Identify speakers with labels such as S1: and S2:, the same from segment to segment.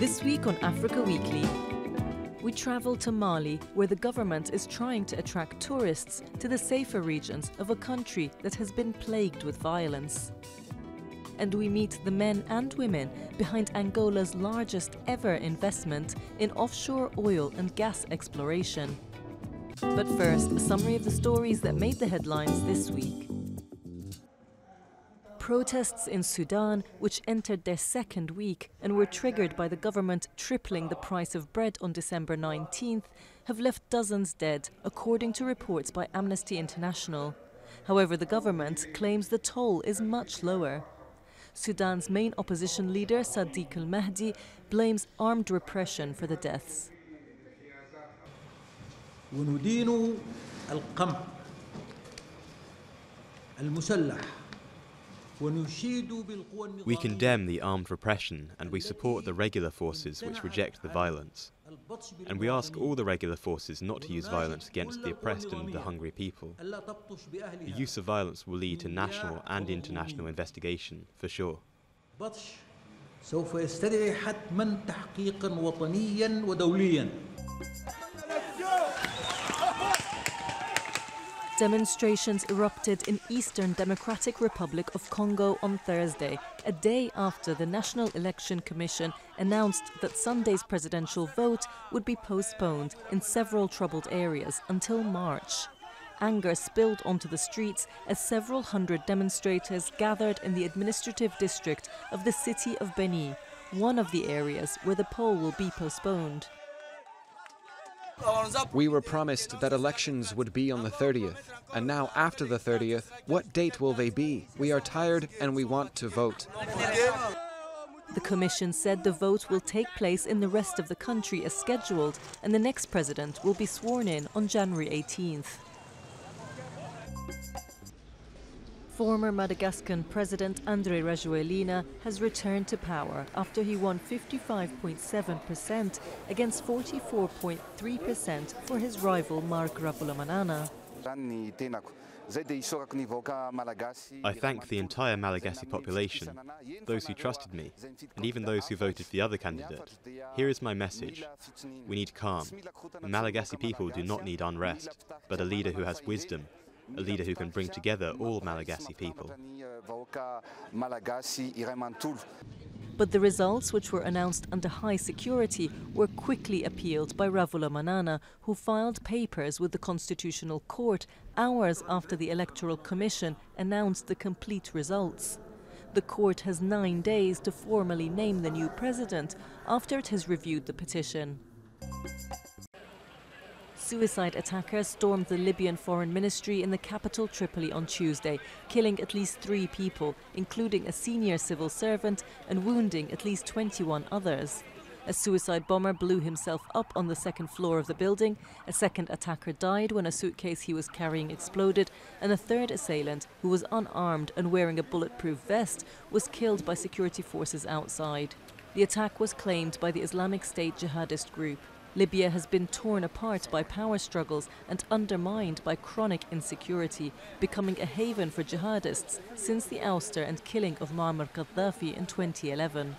S1: This week on Africa Weekly, we travel to Mali, where the government is trying to attract tourists to the safer regions of a country that has been plagued with violence. And we meet the men and women behind Angola's largest ever investment in offshore oil and gas exploration. But first, a summary of the stories that made the headlines this week. Protests in Sudan, which entered their second week and were triggered by the government tripling the price of bread on December 19th, have left dozens dead, according to reports by Amnesty International. However, the government claims the toll is much lower. Sudan's main opposition leader, Sadiq al-Mahdi, blames armed repression for the deaths.
S2: وندين القمع المسلح.
S3: We condemn the armed repression and we support the regular forces which reject the violence. And we ask all the regular forces not to use violence against the oppressed and the hungry people. The use of violence will lead to national and international investigation, for sure.
S2: سوف يستدعي حتما تحقيقا وطنيا ودوليا.
S1: Demonstrations erupted in Eastern Democratic Republic of Congo on Thursday, a day after the National Election Commission announced that Sunday's presidential vote would be postponed in several troubled areas until March. Anger spilled onto the streets as several hundred demonstrators gathered in the administrative district of the city of Beni, one of the areas where the poll will be postponed.
S4: We were promised that elections would be on the 30th, and now after the 30th, what date will they be? We are tired and we want to vote.
S1: The commission said the vote will take place in the rest of the country as scheduled, and the next president will be sworn in on January 18th. Former Madagascan President Andry Rajoelina has returned to power after he won 55.7% against 44.3% for his rival Marc Ravalomanana.
S3: I thank the entire Malagasy population, those who trusted me, and even those who voted for the other candidate. Here is my message. We need calm. The Malagasy people do not need unrest, but a leader who has wisdom, a leader who can bring together all Malagasy people.
S1: But the results, which were announced under high security, were quickly appealed by Ravalomanana, who filed papers with the Constitutional Court hours after the Electoral Commission announced the complete results. The court has 9 days to formally name the new president after it has reviewed the petition. Suicide attackers stormed the Libyan Foreign Ministry in the capital Tripoli on Tuesday, killing at least 3 people, including a senior civil servant, and wounding at least 21 others. A suicide bomber blew himself up on the second floor of the building, a second attacker died when a suitcase he was carrying exploded, and a third assailant, who was unarmed and wearing a bulletproof vest, was killed by security forces outside. The attack was claimed by the Islamic State jihadist group. Libya has been torn apart by power struggles and undermined by chronic insecurity, becoming a haven for jihadists since the ouster and killing of Muammar Gaddafi in 2011.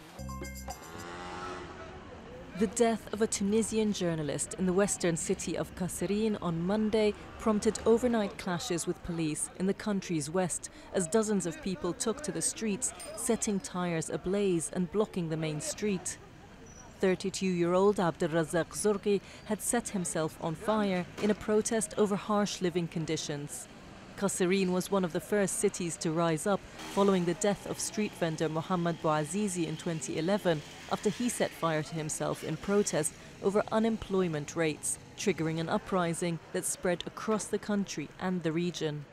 S1: The death of a Tunisian journalist in the western city of Kasserine on Monday prompted overnight clashes with police in the country's west as dozens of people took to the streets, setting tires ablaze and blocking the main street. 32-year-old Abdelrazak Zourghi had set himself on fire in a protest over harsh living conditions. Kasserine was one of the first cities to rise up following the death of street vendor Mohamed Bouazizi in 2011 after he set fire to himself in protest over unemployment rates, triggering an uprising that spread across the country and the region.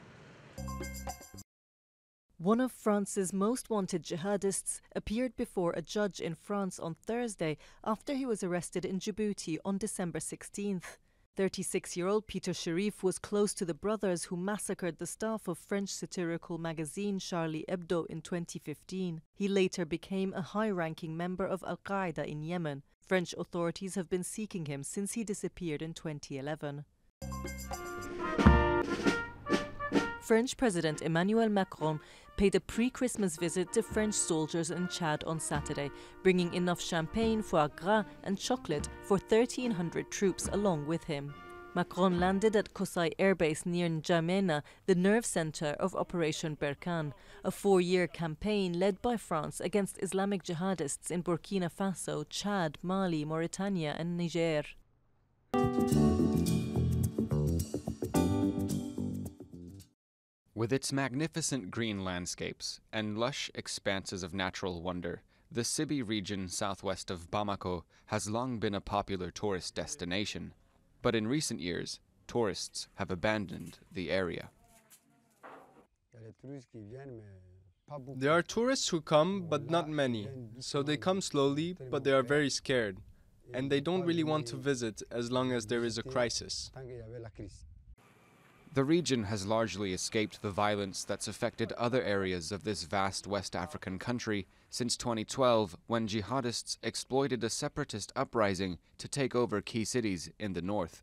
S1: One of France's most wanted jihadists appeared before a judge in France on Thursday after he was arrested in Djibouti on December 16th. 36-year-old Peter Sherif was close to the brothers who massacred the staff of French satirical magazine Charlie Hebdo in 2015. He later became a high-ranking member of Al-Qaeda in Yemen. French authorities have been seeking him since he disappeared in 2011. French President Emmanuel Macron paid a pre-Christmas visit to French soldiers in Chad on Saturday, bringing enough champagne, foie gras and chocolate for 1,300 troops along with him. Macron landed at Kosai Air Base near N'Djamena, the nerve centre of Operation Berkane, a 4-year campaign led by France against Islamic jihadists in Burkina Faso, Chad, Mali, Mauritania and Niger.
S4: With its magnificent green landscapes and lush expanses of natural wonder, the Sibi region southwest of Bamako has long been a popular tourist destination. But in recent years, tourists have abandoned the area.
S5: There are tourists who come, but not many. So they come slowly, but they are very scared. And they don't really want to visit as long as there is a crisis.
S4: The region has largely escaped the violence that's affected other areas of this vast West African country since 2012, when jihadists exploited a separatist uprising to take over key cities in the north.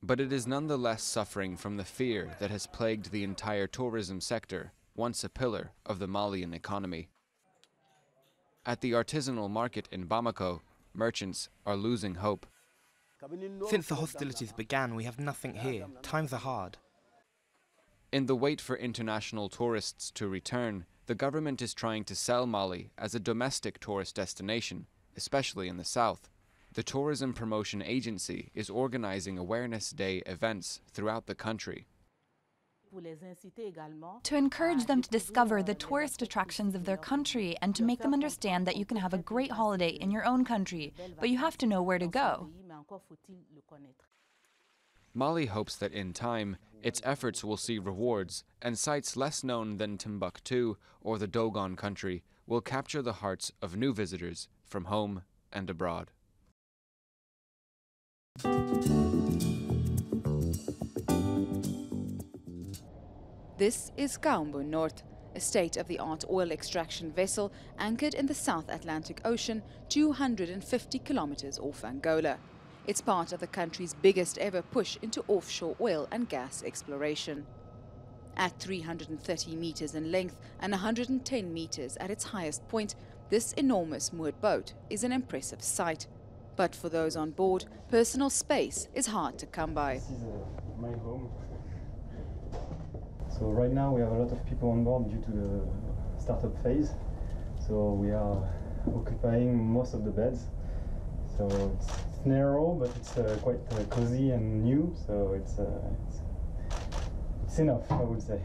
S4: But it is nonetheless suffering from the fear that has plagued the entire tourism sector, once a pillar of the Malian economy. At the artisanal market in Bamako, merchants are losing hope.
S6: Since the hostilities began, we have nothing here. Times are hard.
S4: In the wait for international tourists to return, the government is trying to sell Mali as a domestic tourist destination, especially in the south. The Tourism Promotion Agency is organizing Awareness Day events throughout the country.
S7: To encourage them to discover the tourist attractions of their country and to make them understand that you can have a great holiday in your own country, but you have to know where to go.
S4: Mali hopes that in time, its efforts will see rewards, and sites less known than Timbuktu or the Dogon country will capture the hearts of new visitors from home and abroad.
S8: This is Kaombo North, a state-of-the-art oil extraction vessel anchored in the South Atlantic Ocean, 250 kilometers off Angola. It's part of the country's biggest ever push into offshore oil and gas exploration. At 330 meters in length and 110 meters at its highest point, this enormous moored boat is an impressive sight. But for those on board, personal space is hard to come by.
S9: This is my home. So right now we have a lot of people on board due to the startup phase. So we are occupying most of the beds. So it's narrow, but it's quite cozy and new. So it's enough, I would say.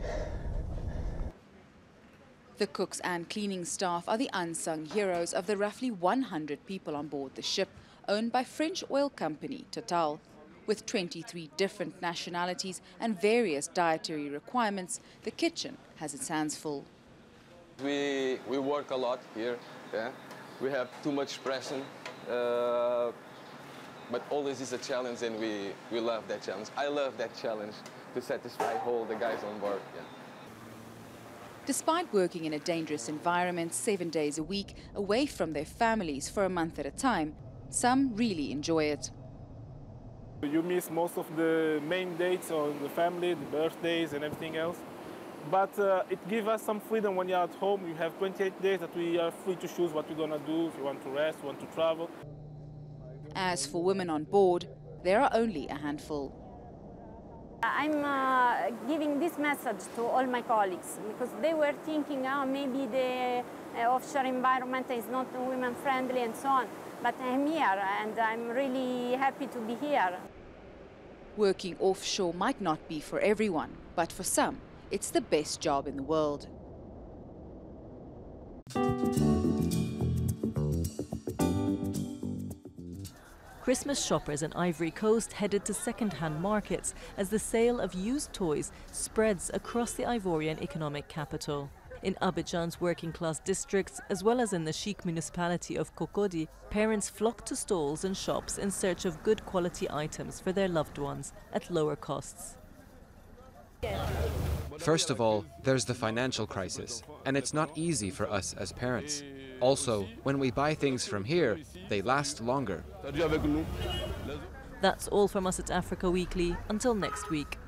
S8: The cooks and cleaning staff are the unsung heroes of the roughly 100 people on board the ship, owned by French oil company Total. With 23 different nationalities and various dietary requirements, the kitchen has its hands full.
S10: We work a lot here. Yeah? We have too much pressure, but always is a challenge, and we love that challenge. I love that challenge to satisfy all the guys on board. Yeah.
S8: Despite working in a dangerous environment 7 days a week, away from their families for a month at a time, some really enjoy it.
S11: You miss most of the main dates on the family, the birthdays and everything else. But it gives us some freedom when you're at home. You have 28 days that we are free to choose what we're going to do, if you want to rest, want to travel.
S8: As for women on board, there are only a handful.
S12: I'm giving this message to all my colleagues because they were thinking, maybe the offshore environment is not women-friendly and so on. But I'm here and I'm really happy to be here.
S8: Working offshore might not be for everyone, but for some, it's the best job in the world.
S1: Christmas shoppers in Ivory Coast headed to second-hand markets as the sale of used toys spreads across the Ivorian economic capital. In Abidjan's working-class districts, as well as in the chic municipality of Cocody, parents flock to stalls and shops in search of good quality items for their loved ones at lower costs.
S4: First of all, there's the financial crisis, and it's not easy for us as parents. Also, when we buy things from here, they last longer.
S1: That's all from us at Africa Weekly. Until next week.